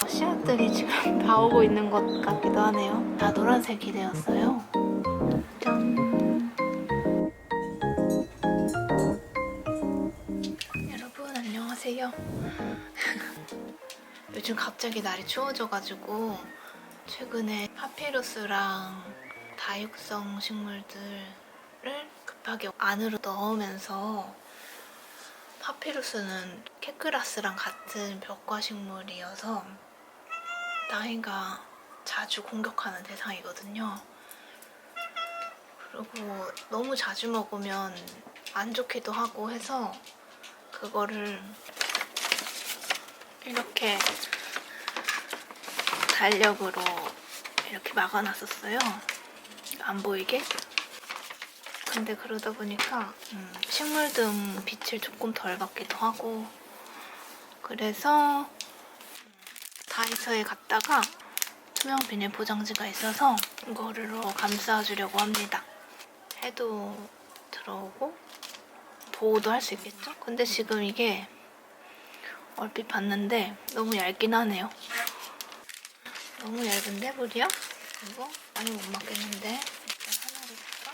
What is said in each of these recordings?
씨앗들이 지금 나오고 있는 것 같기도 하네요. 다 노란색이 되었어요. 짠. 여러분 안녕하세요. 요즘 갑자기 날이 추워져가지고 최근에 파피루스랑 다육성 식물들을 급하게 안으로 넣으면서, 파피루스는 캐크라스랑 같은 벽과 식물이어서 나이가 자주 공격하는 대상이거든요. 그리고 너무 자주 먹으면 안 좋기도 하고 해서 그거를 이렇게 달력으로 이렇게 막아놨었어요. 안 보이게. 근데 그러다 보니까 식물등 빛을 조금 덜 받기도 하고, 그래서 다이소에 갔다가 투명 비닐 포장지가 있어서 이거를 감싸주려고 합니다. 해도 들어오고 보호도 할 수 있겠죠? 근데 지금 이게 얼핏 봤는데 너무 얇긴 하네요. 너무 얇은데 물이야? 이거 많이 못 맞겠는데? 일단 하나를 볼까?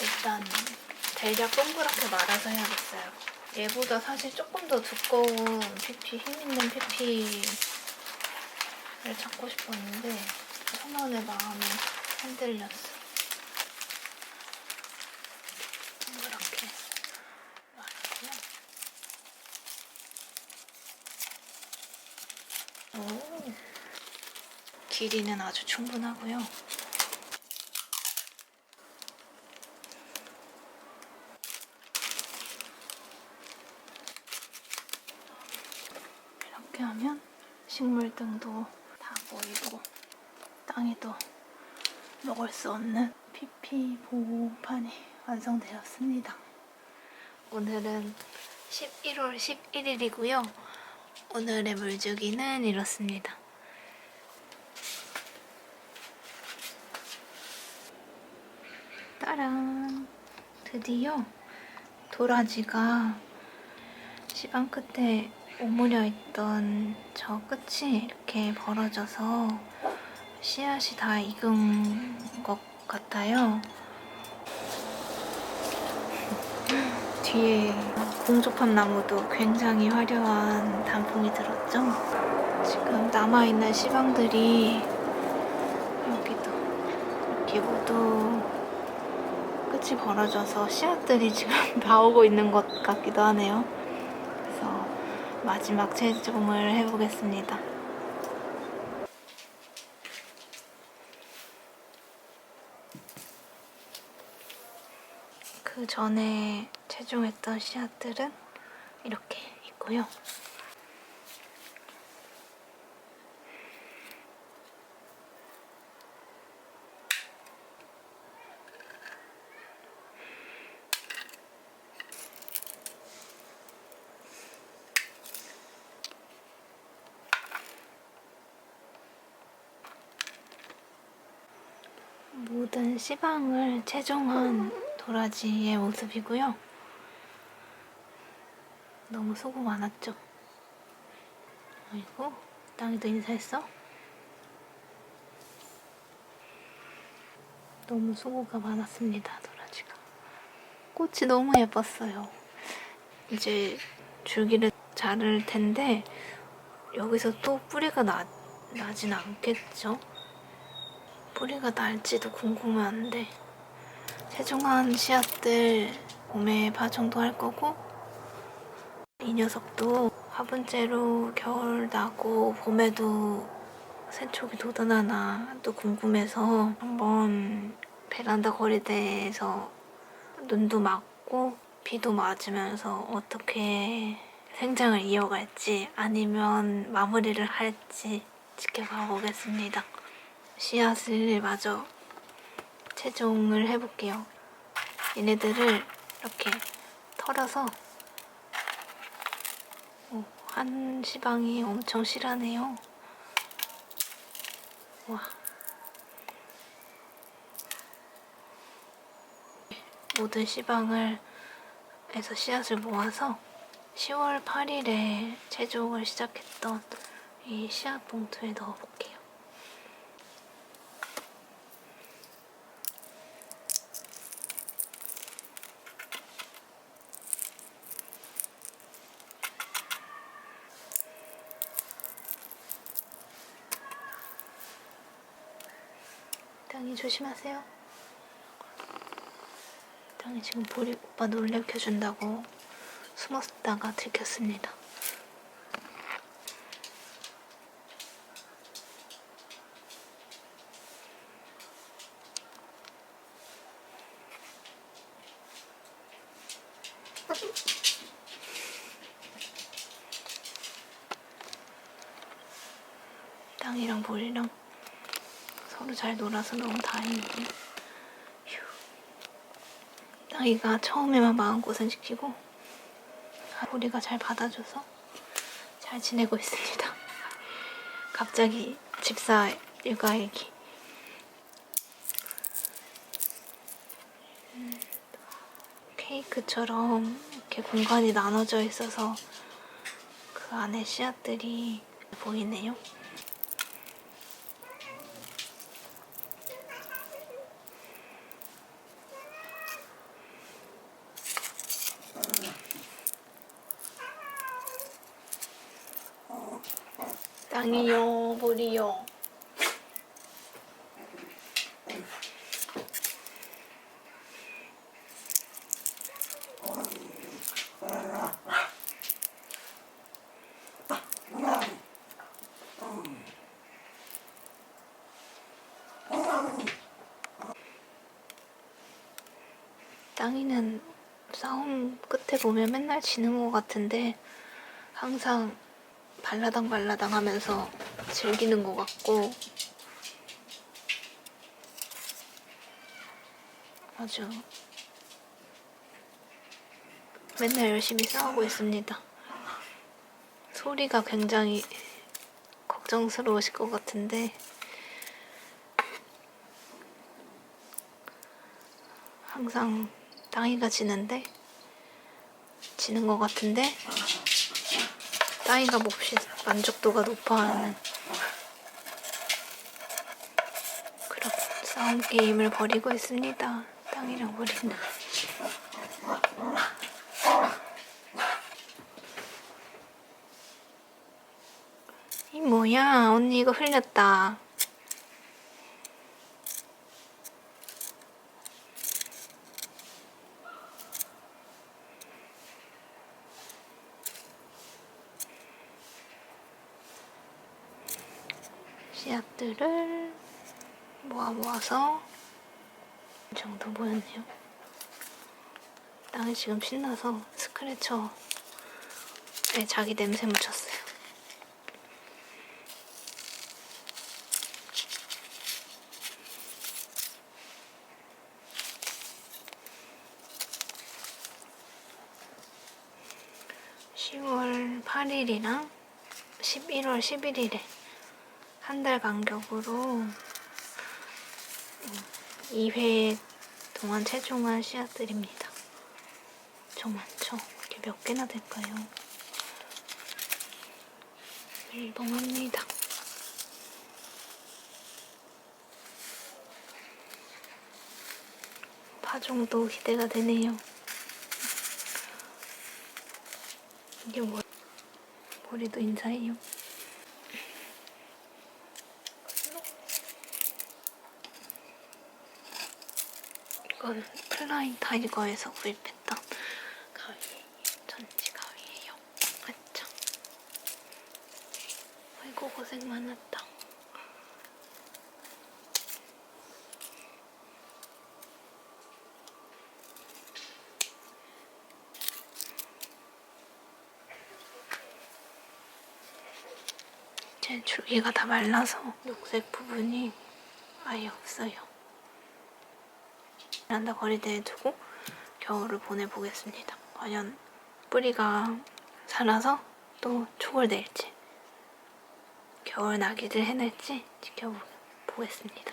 일단 대략 동그랗게 말아서 해야겠어요. 얘보다 사실 조금 더 두꺼운 PP, 힘있는 PP를 찾고 싶었는데 선원의 마음에 흔들렸어. 동그랗게 말고요. 오, 길이는 아주 충분하고요. 이렇게 하면 식물등도 다 보이고 땅에도 먹을 수 없는 PP 보호판이 완성되었습니다. 오늘은 11월 11일이고요. 오늘의 물주기는 이렇습니다. 따란! 드디어 도라지가 씨방 끝에 오므려 있던 저 끝이 이렇게 벌어져서 씨앗이 다 익은 것 같아요. 뒤에 공조팝 나무도 굉장히 화려한 단풍이 들었죠. 지금 남아있는 씨방들이 여기도 이렇게 모두 끝이 벌어져서 씨앗들이 지금 나오고 있는 것 같기도 하네요. 그래서 마지막 채종을 해보겠습니다. 그 전에 채종했던 씨앗들은 이렇게 있고요. 모든 씨방을 채종한 도라지의 모습이고요. 너무 수고 많았죠? 아이고, 땅이도 인사했어? 너무 수고가 많았습니다, 도라지가. 꽃이 너무 예뻤어요. 이제 줄기를 자를 텐데 여기서 또 뿌리가 나진 않겠죠? 뿌리가 날지도 궁금한데, 채종한 씨앗들 봄에 파종도 할 거고, 이 녀석도 화분째로 겨울 나고 봄에도 새촉이 돋아나나 또 궁금해서 한번 베란다 거리대에서 눈도 맞고 비도 맞으면서 어떻게 생장을 이어갈지 아니면 마무리를 할지 지켜봐 보겠습니다. 씨앗을 마저 채종을 해볼게요. 얘네들을 이렇게 털어서, 한 시방이 엄청 실하네요. 와. 모든 씨방을 에서 씨앗을 모아서 10월 8일에 제조를 시작했던 이 씨앗 봉투에 넣어볼게요. 땅이 조심하세요. 땅이 지금 보리 오빠 놀래켜준다고 숨었다가 들켰습니다. 땅이랑 보리랑 서로 잘 놀아서 너무 다행이고, 땅이가 처음에만 마음고생 시키고 보리가 잘 받아줘서 잘 지내고 있습니다. 갑자기 집사 일가얘기. 케이크처럼 이렇게 공간이 나눠져 있어서 그 안에 씨앗들이 보이네요. 땅이요, 보리요. 땅이는 싸움 끝에 보면 맨날 지는 것 같은데 항상 발라당 하면서 즐기는 것 같고 아주 맨날 열심히 싸우고 있습니다. 소리가 굉장히 걱정스러우실 것 같은데 항상 땅이가 지는 것 같은데 땅이가 몹시 만족도가 높아하는 그런 싸움 게임을 벌이고 있습니다. 땅이랑 보리는. 이 뭐야, 언니 이거 흘렸다. 씨앗들을 모아서 이 정도 모였네요. 땅이 지금 신나서 스크래쳐에 자기 냄새 묻혔어요. (10월 8일이랑) (11월 11일에) 한 달 간격으로 2회 동안 채종한 씨앗들입니다. 엄청 많죠? 이게 몇 개나 될까요? 밀봉합니다. 파종도 기대가 되네요. 이게 뭐, 보리도 인사해요. 이건 플라잉 타이거에서 구입했던 가위, 전지 가위예요. 아차. 아이고 고생 많았다. 제 줄기가 다 말라서 녹색 부분이 아예 없어요. 베란다 거리대에 두고 겨울을 보내보겠습니다. 과연 뿌리가 살아서 또 촉을 낼지 겨울 낙이들 해낼지 지켜보겠습니다. 보겠습니다.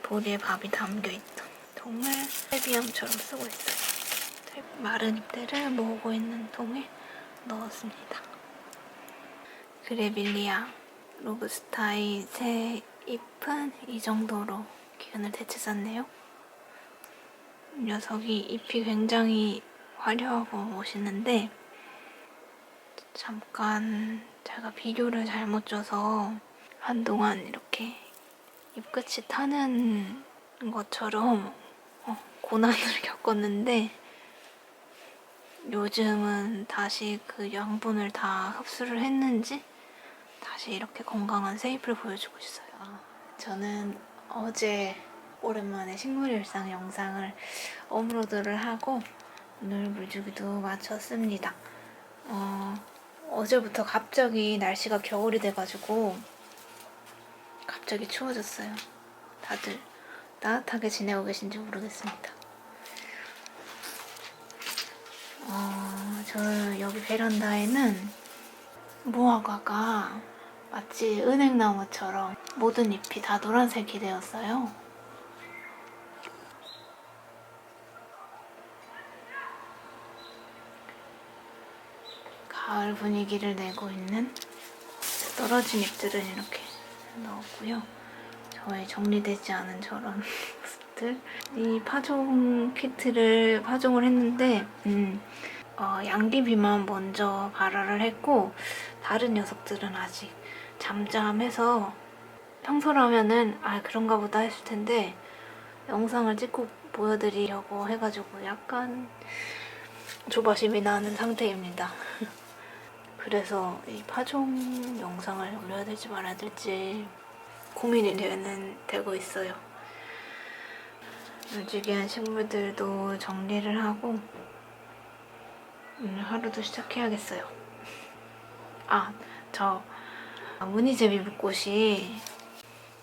보리에 밥이 담겨있던 통을 세비암처럼 쓰고 있어요. 마른 잎들을 모으고 있는 통에 넣었습니다. 그레빌리아 로부스타의 새 잎은 이 정도로 기운을 되찾았네요. 이 녀석이 잎이 굉장히 화려하고 멋있는데 잠깐 제가 비료를 잘못 줘서 한동안 이렇게 잎끝이 타는 것처럼 고난을 겪었는데 요즘은 다시 그 양분을 다 흡수를 했는지 다시 이렇게 건강한 새 잎을 보여주고 있어요. 저는 어제 오랜만에 식물일상 영상을 업로드를 하고 오늘 물주기도 마쳤습니다. 어제부터 갑자기 날씨가 겨울이 돼가지고 갑자기 추워졌어요. 다들 따뜻하게 지내고 계신지 모르겠습니다. 저 여기 베란다에는 무화과가 마치 은행나무처럼 모든 잎이 다 노란색이 되었어요. 가을 분위기를 내고 있는 떨어진 잎들은 이렇게 넣었고요. 저의 정리되지 않은 저런 모습들. 이 파종 키트를 파종을 했는데 양귀비만 먼저 발화를 했고 다른 녀석들은 아직 잠잠해서 평소라면은 그런가 보다 했을 텐데 영상을 찍고 보여드리려고 해가지고 약간 조바심이 나는 상태입니다. 그래서 이 파종 영상을 올려야 될지 말아야 될지 고민이 되고 있어요. 무지개한 식물들도 정리를 하고 오늘 하루도 시작해야겠어요. 저 무늬제비붓꽃이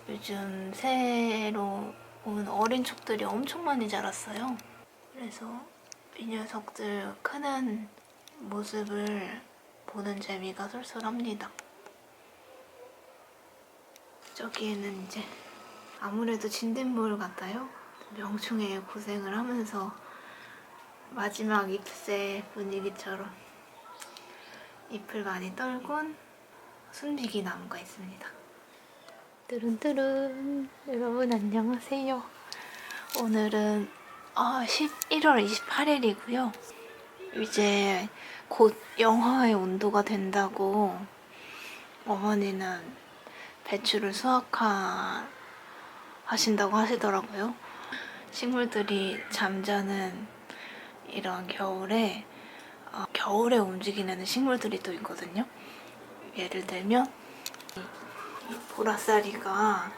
요즘 새로 온 어린 촉들이 엄청 많이 자랐어요. 그래서 이 녀석들 크는 모습을 보는 재미가 쏠쏠합니다. 저기에는 이제 아무래도 진딧물 같아요. 명충해 고생을 하면서 마지막 잎새 분위기처럼 잎을 많이 떨군 순비기 나무가 있습니다. 뚜른뚜른 여러분 안녕하세요. 오늘은 11월 28일이고요. 이제 곧 영하의 온도가 된다고 어머니는 배추를 수확하신다고 하시더라고요. 식물들이 잠자는 이런 겨울에 움직이는 식물들이 또 있거든요. 예를 들면 이 보라쌀이가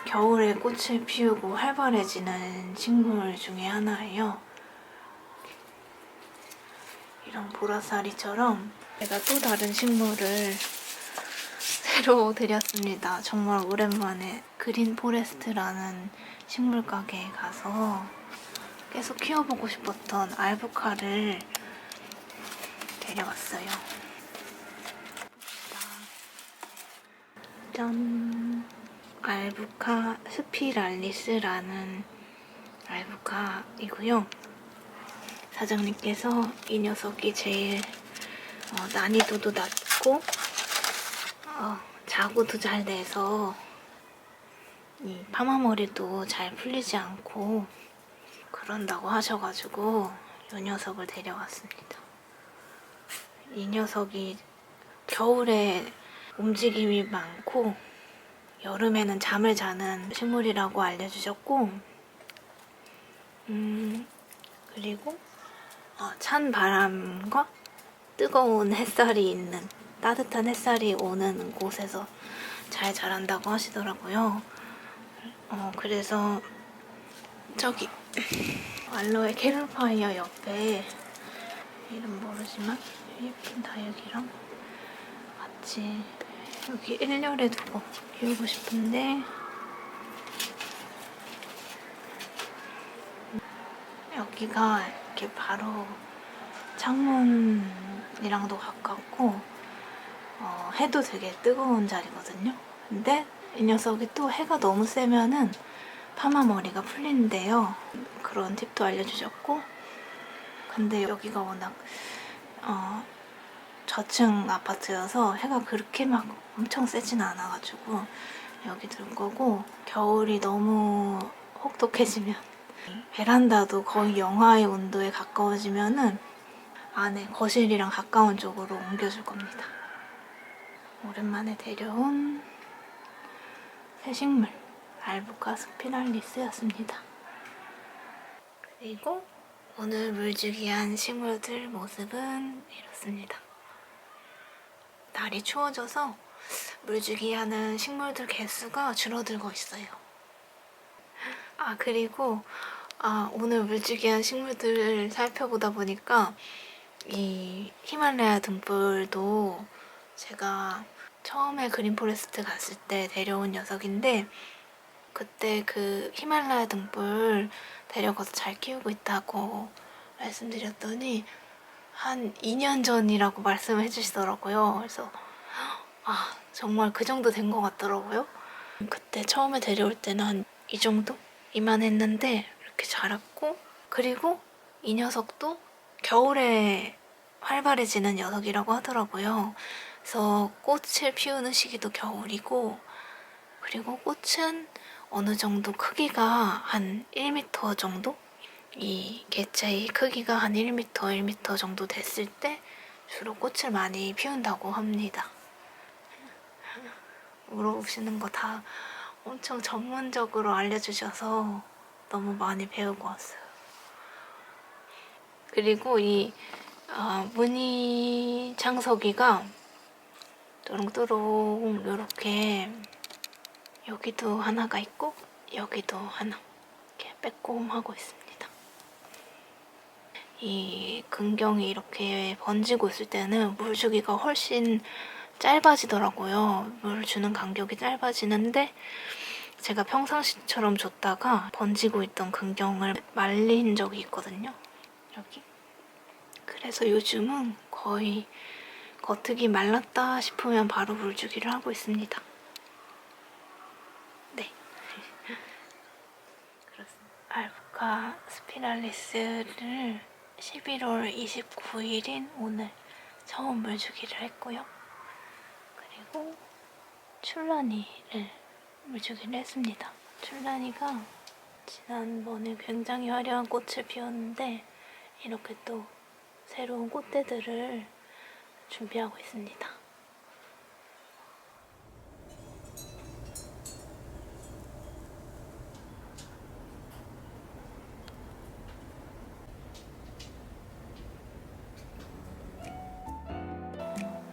겨울에 꽃을 피우고 활발해지는 식물 중에 하나예요. 이런 보라쌀이처럼 제가 또 다른 식물을 새로 들였습니다. 정말 오랜만에 그린 포레스트라는 식물 가게에 가서 계속 키워보고 싶었던 알부카를 데려왔어요. 짠! 알부카 스피랄리스라는 알부카이고요. 사장님께서 이 녀석이 제일 난이도도 낮고 자구도 잘 돼서 이 파마머리도 잘 풀리지 않고 그런다고 하셔가지고 이 녀석을 데려왔습니다. 이 녀석이 겨울에 움직임이 많고 여름에는 잠을 자는 식물이라고 알려주셨고 그리고 찬 바람과 뜨거운 햇살이 있는 따뜻한 햇살이 오는 곳에서 잘 자란다고 하시더라고요. 그래서 저기 알로에 캐롤파이어 옆에 이름 모르지만 예쁜 다육이랑 같이 여기 1열에 두고 키우고 싶은데 여기가 이렇게 바로 창문이랑도 가깝고 해도 되게 뜨거운 자리거든요. 근데 이 녀석이 또 해가 너무 세면은 파마 머리가 풀리는데요. 그런 팁도 알려주셨고, 근데 여기가 워낙 저층 아파트여서 해가 그렇게 막 엄청 세진 않아가지고 여기 둘 거고, 겨울이 너무 혹독해지면 베란다도 거의 영하의 온도에 가까워지면은 안에 거실이랑 가까운 쪽으로 옮겨줄 겁니다. 오랜만에 데려온 새 식물 알부카 스피랄리스였습니다. 그리고 오늘 물주기한 식물들 모습은 이렇습니다. 날이 추워져서 물주기하는 식물들 개수가 줄어들고 있어요. 그리고 오늘 물주기한 식물들을 살펴보다 보니까 이 히말라야 등불도 제가 처음에 그린포레스트 갔을 때 데려온 녀석인데, 그때 그 히말라야 등불 데려가서 잘 키우고 있다고 말씀드렸더니 한 2년 전이라고 말씀해 주시더라고요. 그래서 정말 그 정도 된 것 같더라고요. 그때 처음에 데려올 때는 한 이 정도? 이만했는데 이렇게 자랐고, 그리고 이 녀석도 겨울에 활발해지는 녀석이라고 하더라고요. 그래서 꽃을 피우는 시기도 겨울이고, 그리고 꽃은 어느 정도 크기가 한 1m 정도? 이 개체의 크기가 한 1m 정도 됐을 때 주로 꽃을 많이 피운다고 합니다. 물어보시는 거 다 엄청 전문적으로 알려주셔서 너무 많이 배우고 왔어요. 그리고 이 무늬 창석이가 또롱또롱 이렇게 여기도 하나가 있고 여기도 하나 이렇게 빼꼼하고 있습니다. 이 근경이 이렇게 번지고 있을 때는 물 주기가 훨씬 짧아지더라고요. 물 주는 간격이 짧아지는데, 제가 평상시처럼 줬다가 번지고 있던 근경을 말린 적이 있거든요. 여기. 그래서 요즘은 거의 겉흙이 말랐다 싶으면 바로 물주기를 하고 있습니다. 네. 그렇습니다. 알부카 스피랄리스를 11월 29일인 오늘 처음 물주기를 했고요. 그리고 출라니를 물주기를 했습니다. 출라니가 지난번에 굉장히 화려한 꽃을 피웠는데 이렇게 또 새로운 꽃대들을 준비하고 있습니다.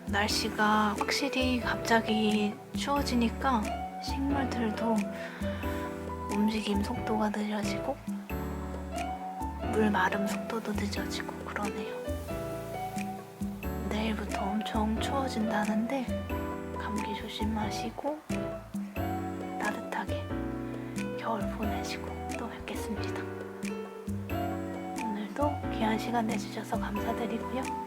날씨가 확실히 갑자기 추워지니까 식물들도 움직임 속도가 느려지고 물 마름 속도도 늦어지고 그러네요. 내일부터 엄청 추워진다는데 감기 조심하시고 따뜻하게 겨울 보내시고 또 뵙겠습니다. 오늘도 귀한 시간 내주셔서 감사드리고요.